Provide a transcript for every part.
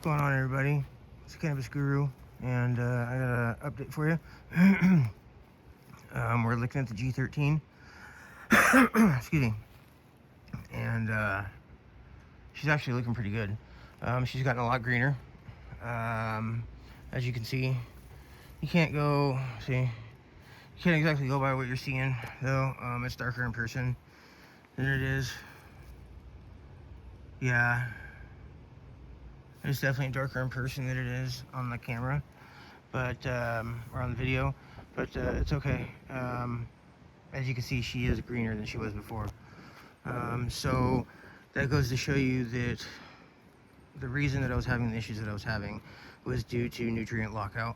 going on, everybody? It's the Cannabis Guru, and I got an update for you. We're looking at the G13. Excuse me. And she's actually looking pretty good. She's gotten a lot greener. As you can see, you can't exactly go by what you're seeing, though. It's darker in person than it is. Yeah. It's definitely darker in person than it is on the camera, but or on the video, but it's okay. As you can see, she is greener than she was before. So that goes to show you that the reason that I was having the issues that I was having was due to nutrient lockout.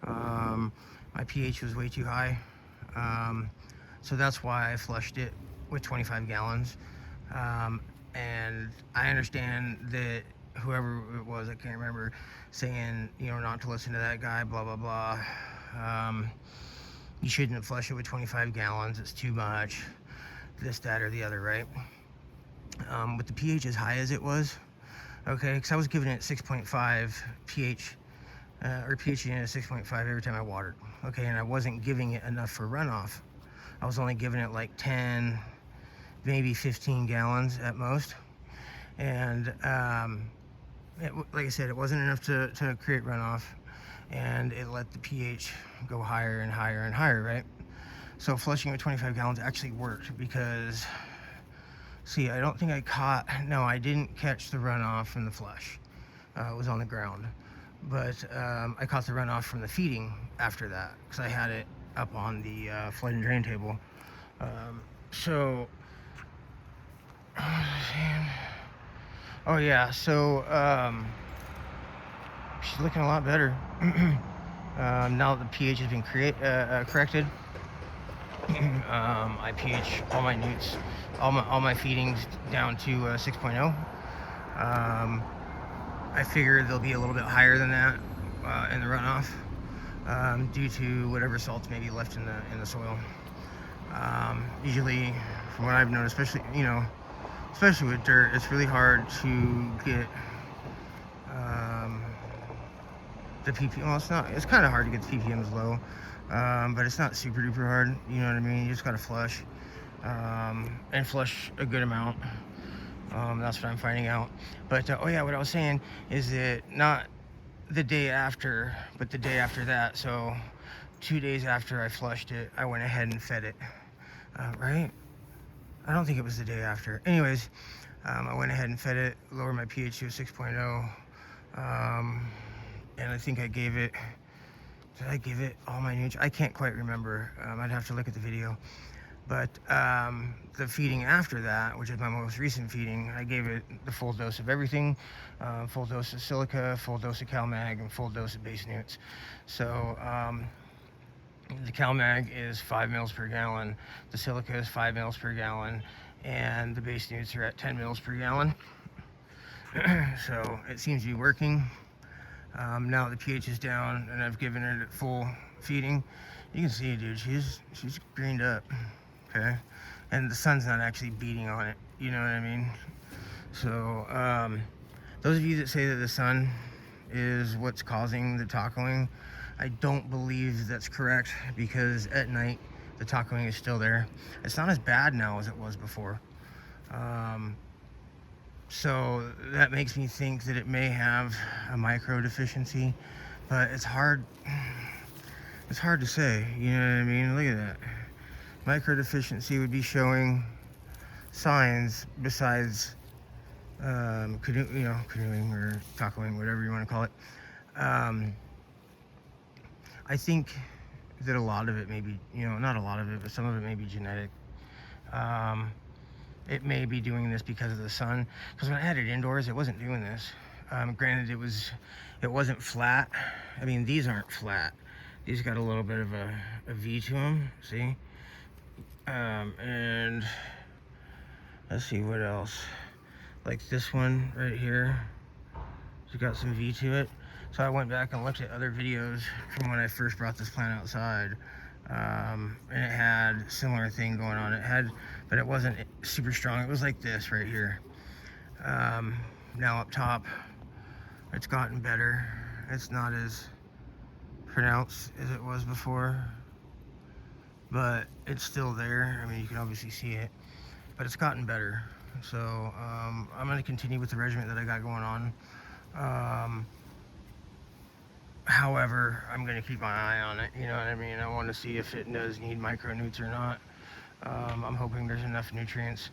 My pH was way too high, so that's why I flushed it with 25 gallons. And I understand that whoever it was, I can't remember, saying, not to listen to that guy, blah, blah, blah. You shouldn't flush it with 25 gallons. It's too much. This, that, or the other, right? With the pH as high as it was, okay, because I was giving it 6.5 pH, or pH in at 6.5 every time I watered, okay, and I wasn't giving it enough for runoff. I was only giving it like 10, maybe 15 gallons at most. And like I said, it wasn't enough to create runoff, and it let the pH go higher and higher and higher, right? So flushing with 25 gallons actually worked because, see, I don't think I didn't catch the runoff from the flush. It was on the ground. But I caught the runoff from the feeding after that because I had it up on the flood and drain table. Oh yeah, so she's looking a lot better now that the pH has been corrected. I pH all my newts, all my feedings down to 6.0. I figure they'll be a little bit higher than that in the runoff due to whatever salts may be left in the soil. Usually, from what I've known, especially with dirt, it's really hard to get the ppm. Well, it's kind of hard to get the ppms low, but it's not super duper hard. You know what I mean? You just gotta flush and flush a good amount. That's what I'm finding out. But oh yeah, what I was saying is that not the day after, but the day after that. So 2 days after I flushed it, I went ahead and fed it. Right? I don't think it was the day after. Anyways, I went ahead and fed it, lowered my pH to 6.0, and I think did I give it all my nutrients? I can't quite remember. I'd have to look at the video. But the feeding after that, which is my most recent feeding, I gave it the full dose of everything, full dose of silica, full dose of CalMag, and full dose of base newts. So the CalMag is 5 mils per gallon, the silica is 5 mils per gallon, and the base newts are at 10 mils per gallon. So it seems to be working. Now the pH is down and I've given her full feeding. You can see, dude, she's greened up, okay? And the sun's not actually beating on it, you know what I mean? So those of you that say that the sun is what's causing the tacoing, I don't believe that's correct, because at night the tacoing is still there. It's not as bad now as it was before. So that makes me think that it may have a micro deficiency, but it's hard to say, you know what I mean? Look at that. Micro deficiency would be showing signs besides canoeing or tacoing, whatever you want to call it. I think that a lot of it may be, not a lot of it, but some of it may be genetic. It may be doing this because of the sun, because when I had it indoors, it wasn't doing this. Granted, it wasn't flat. I mean, these aren't flat. These got a little bit of a V to them, see? And let's see what else. Like this one right here, it's got some V to it. So I went back and looked at other videos from when I first brought this plant outside. And it had a similar thing going on. But it wasn't super strong. It was like this right here. Now up top, It's gotten better. It's not as pronounced as it was before, but it's still there. I mean, you can obviously see it, but it's gotten better. So I'm going to continue with the regimen that I got going on. However, I'm going to keep my eye on it, you know what I mean? I want to see if it does need micronutrients or not. I'm hoping there's enough nutrients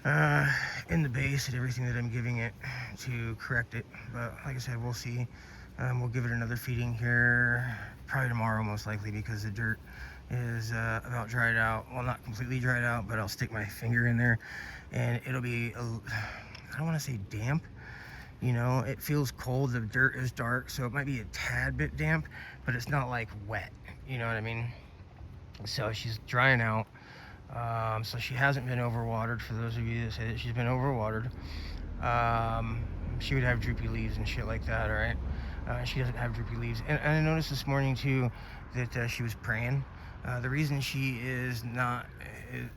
in the base and everything that I'm giving it to correct it. But like I said, we'll see. We'll give it another feeding here probably tomorrow, most likely, because the dirt is about dried out. Well, not completely dried out, but I'll stick my finger in there and it'll be I don't want to say damp, you know, it feels cold. The dirt is dark, so it might be a tad bit damp, but it's not like wet, you know what I mean? So she's drying out. So she hasn't been overwatered. For those of you that say that she's been overwatered, she would have droopy leaves and shit like that. All right, she doesn't have droopy leaves. And I noticed this morning too that she was praying. The reason she is not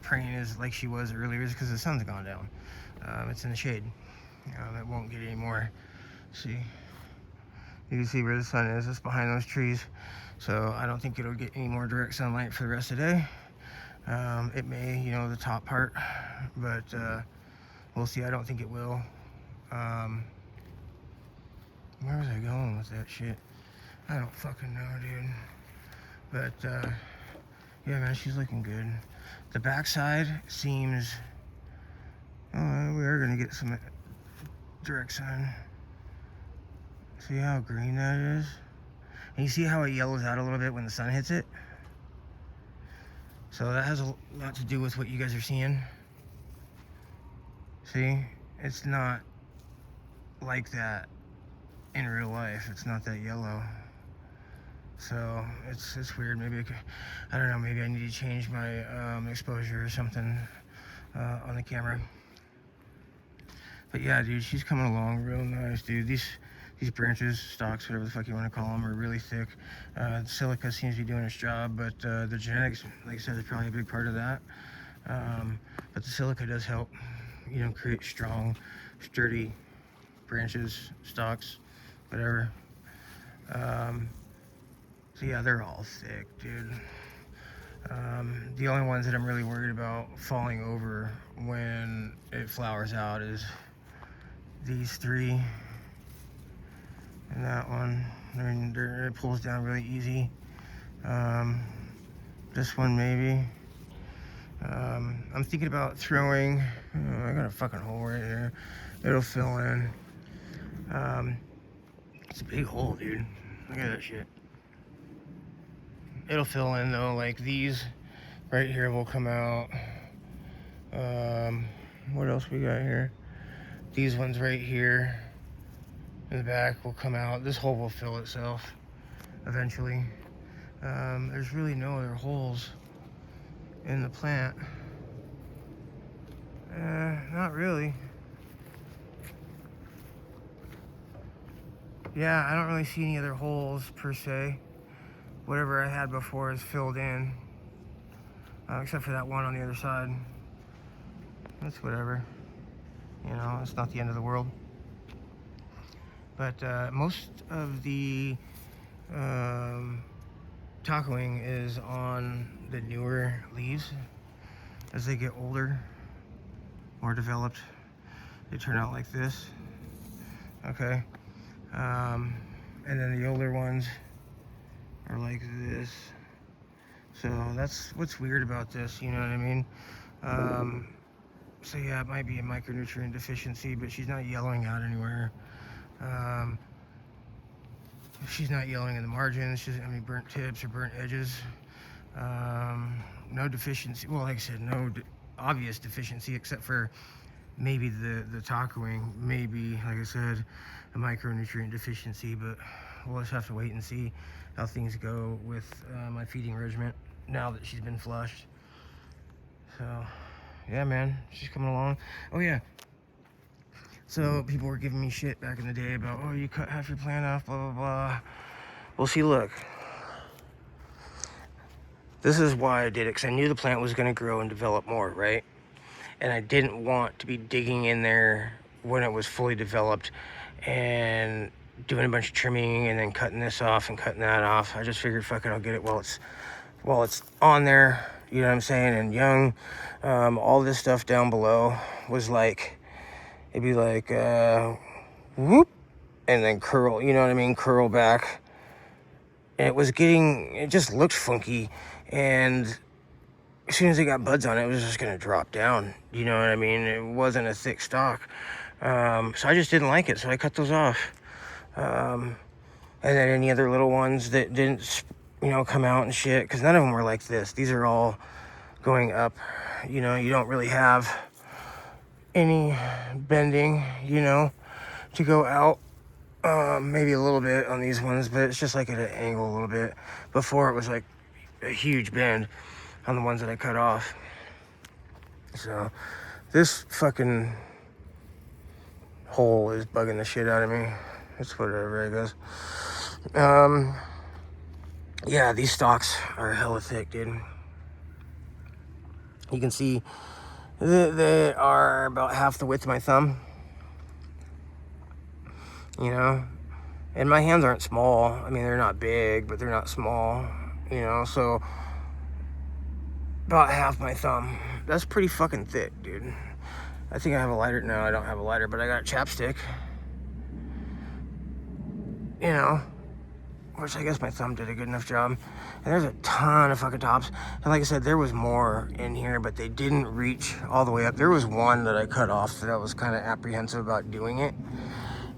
praying is like she was earlier is because the sun's gone down. It's in the shade. It won't get any more. See, you can see where the sun is. It's behind those trees. So I don't think it'll get any more direct sunlight for the rest of the day. It may, you know, the top part, but we'll see. I don't think it will. Where was I going with that shit? I don't fucking know, dude. But yeah, man, she's looking good. The backside seems, oh, we are gonna get some direct sun. See how green that is? And you see how it yellows out a little bit when the sun hits it? So that has a lot to do with what you guys are seeing. See, it's not like that in real life. It's not that yellow. So it's weird. Maybe I don't know. Maybe I need to change my exposure or something on the camera. But yeah, dude, she's coming along real nice, dude. These branches, stalks, whatever the fuck you want to call them, are really thick. The silica seems to be doing its job, but the genetics, like I said, is probably a big part of that. But the silica does help, you know, create strong, sturdy branches, stalks, whatever. So yeah, they're all thick, dude. The only ones that I'm really worried about falling over when it flowers out is these three. And that one, I mean, it pulls down really easy. This one maybe. I'm thinking about throwing, I got a fucking hole right there. It'll fill in. It's a big hole, dude. Look at that shit. It'll fill in though, like these right here will come out. What else we got here? These ones right here in the back will come out. This hole will fill itself eventually. There's really no other holes in the plant. Not really. Yeah, I don't really see any other holes per se. Whatever I had before is filled in, except for that one on the other side. That's whatever. You know, it's not the end of the world. But most of the tacoing is on the newer leaves. As they get older, more developed, they turn out like this. Okay. And then the older ones are like this. So that's what's weird about this, you know what I mean? So yeah, it might be a micronutrient deficiency, but she's not yellowing out anywhere. She's not yellowing in the margins. She doesn't have any burnt tips or burnt edges. No deficiency. Well, like I said, no obvious deficiency except for maybe the tacoing. Maybe, like I said, a micronutrient deficiency. But we'll just have to wait and see how things go with my feeding regimen now that she's been flushed. So yeah, man, she's coming along. Oh yeah, so people were giving me shit back in the day about, oh, you cut half your plant off, blah blah blah. Well, see, look, this is why I did it, because I knew the plant was going to grow and develop more, right? And I didn't want to be digging in there when it was fully developed, and doing a bunch of trimming and then cutting this off and cutting that off. I just figured, fuck it, I'll get it while it's on there, you know what I'm saying, and young. All this stuff down below was like, it'd be like whoop, and then curl, you know what I mean, curl back. And it just looked funky, and as soon as it got buds on it, it was just gonna drop down, you know what I mean. It wasn't a thick stalk, so I just didn't like it, so I cut those off. And then any other little ones that didn't, you know, come out and shit, because none of them were like this. These are all going up, you know. You don't really have any bending, you know, to go out. Maybe a little bit on these ones, but it's just like at an angle a little bit. Before it was like a huge bend on the ones that I cut off. So this fucking hole is bugging the shit out of me. It's whatever, I guess. Yeah, these stalks are hella thick, dude. You can see they are about half the width of my thumb. You know, and my hands aren't small. I mean, they're not big, but they're not small, you know, so about half my thumb. That's pretty fucking thick, dude. I think I have a lighter. No, I don't have a lighter, but I got a chapstick, you know, which I guess my thumb did a good enough job. And there's a ton of fucking tops. And like I said, there was more in here, but they didn't reach all the way up. There was one that I cut off that I was kind of apprehensive about doing it.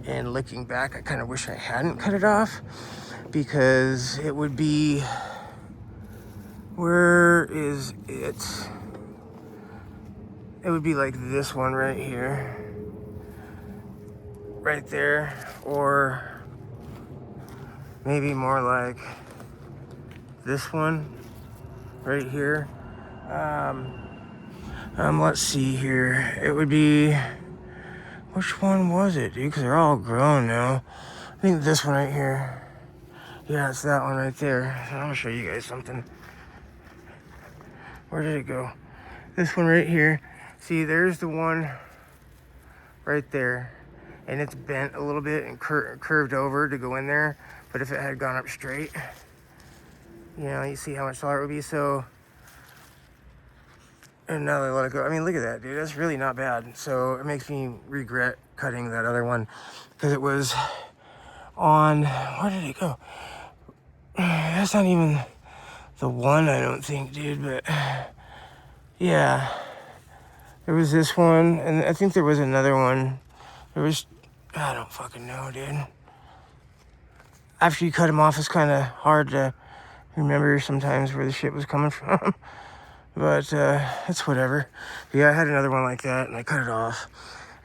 And looking back, I kind of wish I hadn't cut it off, because it would be, where is it? It would be like this one right here, right there, or maybe more like this one right here. Let's see here. It would be, which one was it, dude? Because they're all grown now. I think this one right here. Yeah, it's that one right there. So I'm gonna show you guys something. Where did it go? This one right here. See, there's the one right there. And it's bent a little bit and curved over to go in there. But if it had gone up straight, you know, you see how much taller it would be. So, and now they let it go. I mean, look at that, dude. That's really not bad. So it makes me regret cutting that other one, because it was on, where did it go? That's not even the one, I don't think, dude. But yeah, there was this one, and I think there was another one. There was, I don't fucking know, dude. After you cut them off, it's kind of hard to remember sometimes where the shit was coming from. But it's whatever. Yeah, I had another one like that, and I cut it off.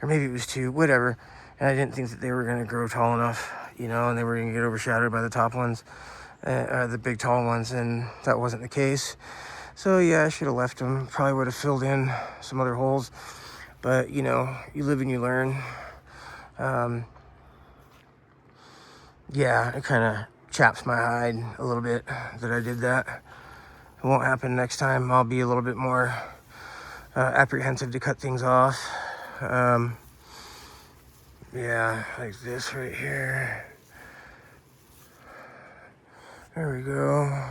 Or maybe it was two, whatever. And I didn't think that they were going to grow tall enough, you know, and they were going to get overshadowed by the top ones, the big tall ones, and that wasn't the case. So yeah, I should have left them. Probably would have filled in some other holes. But, you know, you live and you learn. Yeah, it kind of chaps my hide a little bit that I did that. It won't happen next time. I'll be a little bit more apprehensive to cut things off. Yeah, like this right here. There we go.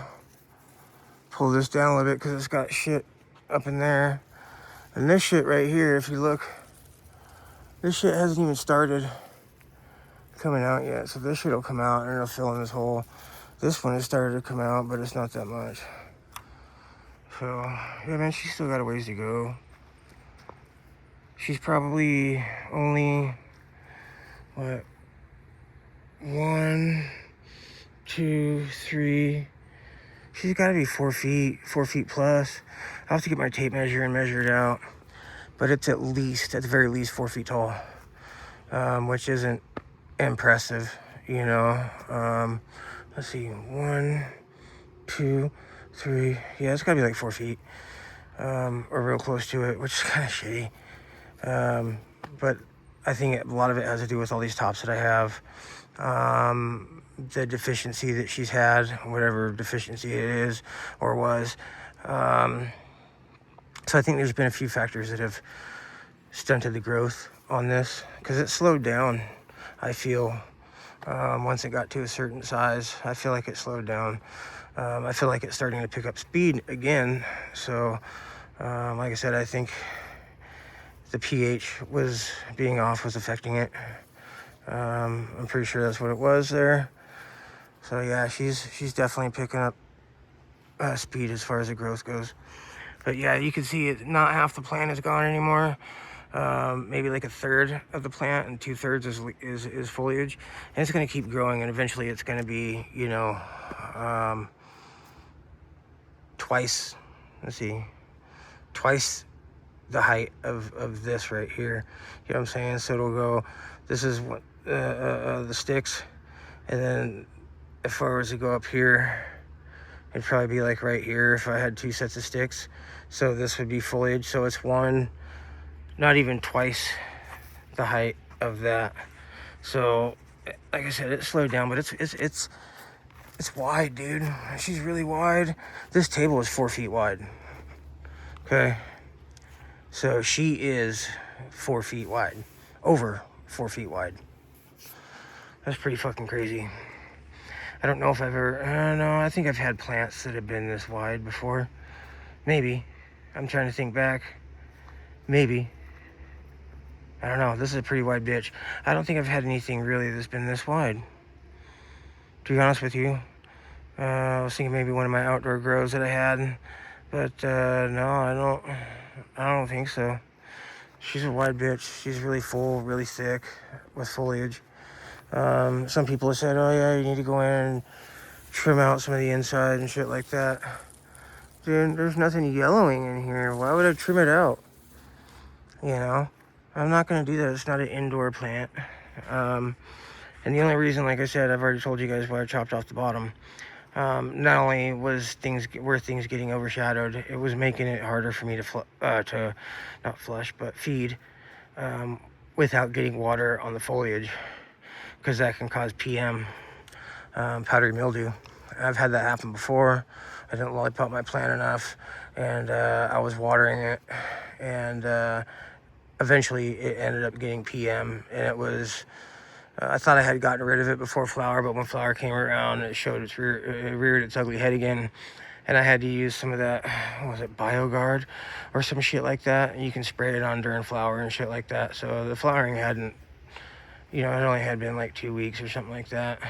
Pull this down a little bit because it's got shit up in there. And this shit right here, if you look, this shit hasn't even started coming out yet. So this shit will come out and it'll fill in this hole. This one has started to come out, but it's not that much. So, yeah, man, she's still got a ways to go. She's probably only, what, 1, 2, 3. She's got to be 4 feet plus. I'll have to get my tape measure and measure it out. But it's at the very least 4 feet tall, which isn't impressive, you know. Let's see, 1, 2, 3. Yeah, it's got to be like 4 feet, or real close to it, which is kind of shitty. But I think a lot of it has to do with all these tops that I have. The deficiency that she's had, whatever deficiency it is or was. So I think there's been a few factors that have stunted the growth on this because it slowed down. I feel once it got to a certain size, I feel like it slowed down. I feel like it's starting to pick up speed again. So like I said, I think the pH was being off was affecting it. I'm pretty sure that's what it was there. So yeah, she's definitely picking up speed as far as the growth goes. But yeah, you can see it, not half the plant is gone anymore. Maybe like a third of the plant, and 2/3 is foliage. And it's going to keep growing, and eventually it's going to be, you know, twice, let's see, twice the height of this right here. You know what I'm saying? So it'll go, this is what the sticks, and then if I was to go up here, it'd probably be like right here if I had 2 sets of sticks. So this would be foliage. So it's one, not even twice the height of that. So like I said, it slowed down, but it's wide, dude. She's really wide. This table is 4 feet wide. Okay. So she is 4 feet wide, over 4 feet wide. That's pretty fucking crazy. I don't know if I've ever, no, I think I've had plants that have been this wide before. Maybe. I'm trying to think back. Maybe. I don't know. This is a pretty wide bitch. I don't think I've had anything really that's been this wide, to be honest with you. I was thinking maybe one of my outdoor grows that I had, but no, I don't think so. She's a wide bitch. She's really full, really thick with foliage. Some people have said, oh yeah, you need to go in and trim out some of the inside and shit like that. Dude, there's nothing yellowing in here. Why would I trim it out? You know, I'm not going to do that. It's not an indoor plant. And the only reason, like I said, I've already told you guys why I chopped off the bottom. Not only were things getting overshadowed, it was making it harder for me to not flush, but feed without getting water on the foliage, because that can cause PM, powdery mildew. I've had that happen before. I didn't lollipop my plant enough, and I was watering it, and eventually it ended up getting PM, and it was, I thought I had gotten rid of it before flower, but when flower came around, it showed it reared its ugly head again, and I had to use some of that, what was it, BioGuard or some shit like that. You can spray it on during flower and shit like that. So the flowering hadn't, you know, it only had been like 2 weeks or something like that.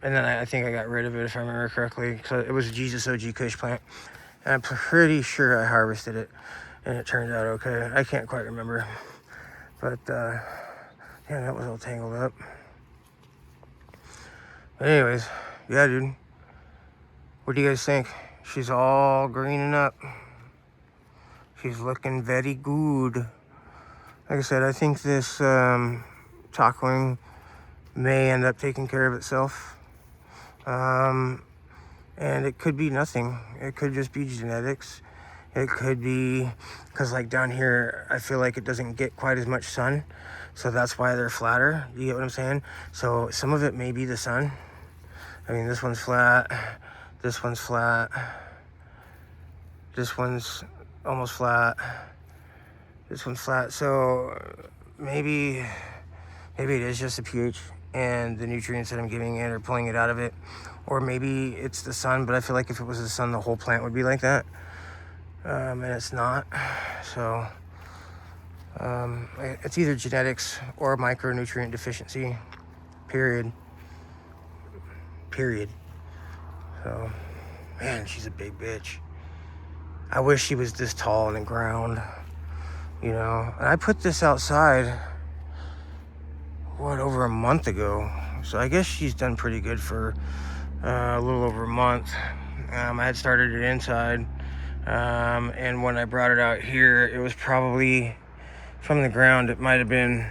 And then I think I got rid of it, if I remember correctly. So it was a Jesus OG Kush plant, and I'm pretty sure I harvested it, and it turned out okay. I can't quite remember, but yeah, that was all tangled up. But anyways, yeah, dude. What do you guys think? She's all greening up. She's looking very good. Like I said, I think this tacoing may end up taking care of itself. And it could be nothing. It could just be genetics. It could be because, like, down here, I feel like it doesn't get quite as much sun, so that's why they're flatter. You get what I'm saying? So some of it may be the sun. I mean, this one's flat, this one's flat, this one's almost flat, this one's flat. So maybe it is just the pH and the nutrients that I'm giving it or pulling it out of it, or maybe it's the sun. But I feel like if it was the sun, the whole plant would be like that. And it's not. So it's either genetics or micronutrient deficiency, period. So, man, she's a big bitch. I wish she was this tall in the ground, you know. And I put this outside, what, over a month ago. So I guess she's done pretty good for a little over a month. I had started it inside. And when I brought it out here, it was probably from the ground, it might have been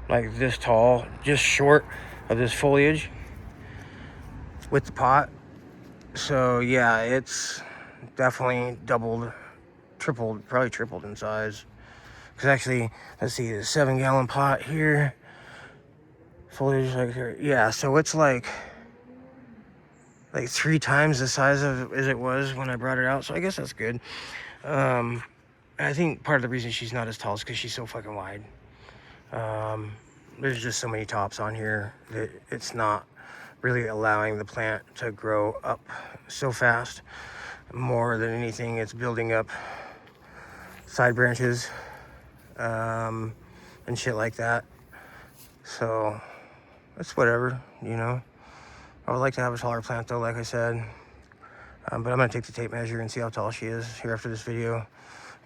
like this tall, just short of this foliage with the pot. So yeah, it's definitely doubled, tripled, probably tripled in size. Because actually, let's see, the 7-gallon pot here, foliage like here, yeah, so it's like 3 times the size of as it was when I brought it out. So I guess that's good. I think part of the reason she's not as tall is because she's so fucking wide. There's just so many tops on here that it's not really allowing the plant to grow up so fast. More than anything, it's building up side branches and shit like that. So it's whatever, you know. I would like to have a taller plant though, like I said. But I'm gonna take the tape measure and see how tall she is here after this video.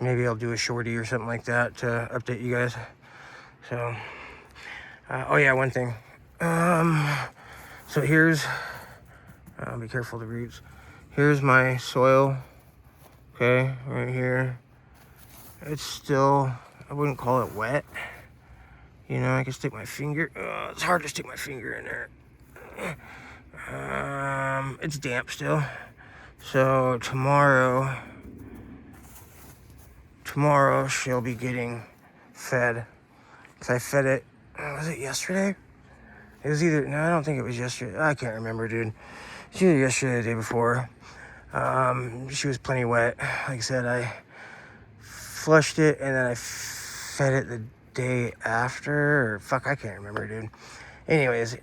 Maybe I'll do a shorty or something like that to update you guys. So, oh yeah, one thing. So here's, be careful of the roots. Here's my soil, okay, right here. It's still, I wouldn't call it wet. You know, I can stick my finger, it's hard to stick my finger in there. It's damp still. So tomorrow she'll be getting fed. Cause I fed it, was it yesterday? It was either, no, I don't think it was yesterday. I can't remember, dude. It's either yesterday or the day before. She was plenty wet. Like I said, I flushed it and then I fed it the day after, or fuck, I can't remember, dude. Anyways,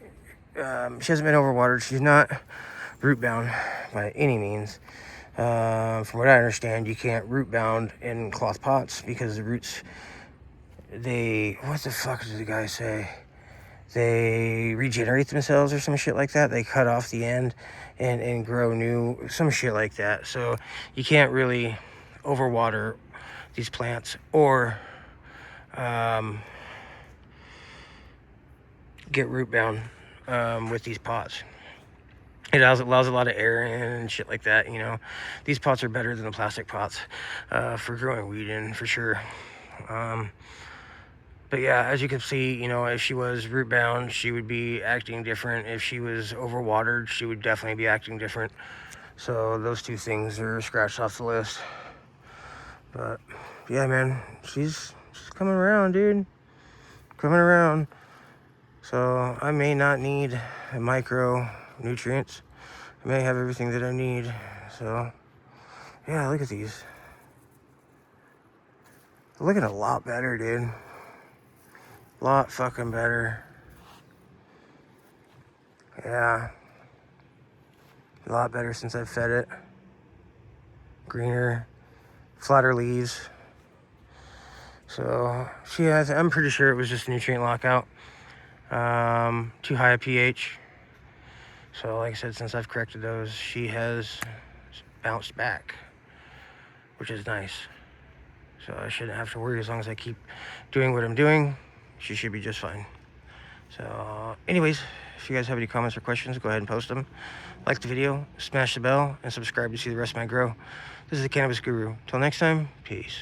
she hasn't been overwatered. She's not root bound by any means. From what I understand, you can't root bound in cloth pots because the roots, what the fuck did the guy say? They regenerate themselves or some shit like that. They cut off the end and grow new, some shit like that. So you can't really overwater these plants or get root bound with these pots. It allows a lot of air in and shit like that, you know. These pots are better than the plastic pots for growing weed in, for sure. But yeah, as you can see, you know, if she was root bound, she would be acting different. If she was overwatered, she would definitely be acting different. So those two things are scratched off the list. But yeah, man, she's coming around, dude. Coming around. So I may not need a micronutrients. I may have everything that I need. So yeah, look at these. They're looking a lot better, dude. A lot fucking better. Yeah. A lot better since I've fed it. Greener, flatter leaves. So she has, I'm pretty sure it was just nutrient lockout. Too high a pH. So like I said, since I've corrected those, she has bounced back, which is nice. So I shouldn't have to worry as long as I keep doing what I'm doing. She should be just fine. So anyways, if you guys have any comments or questions, go ahead and post them. Like the video, smash the bell, and subscribe to see the rest of my grow. This is the Cannabis Guru. Till next time, peace.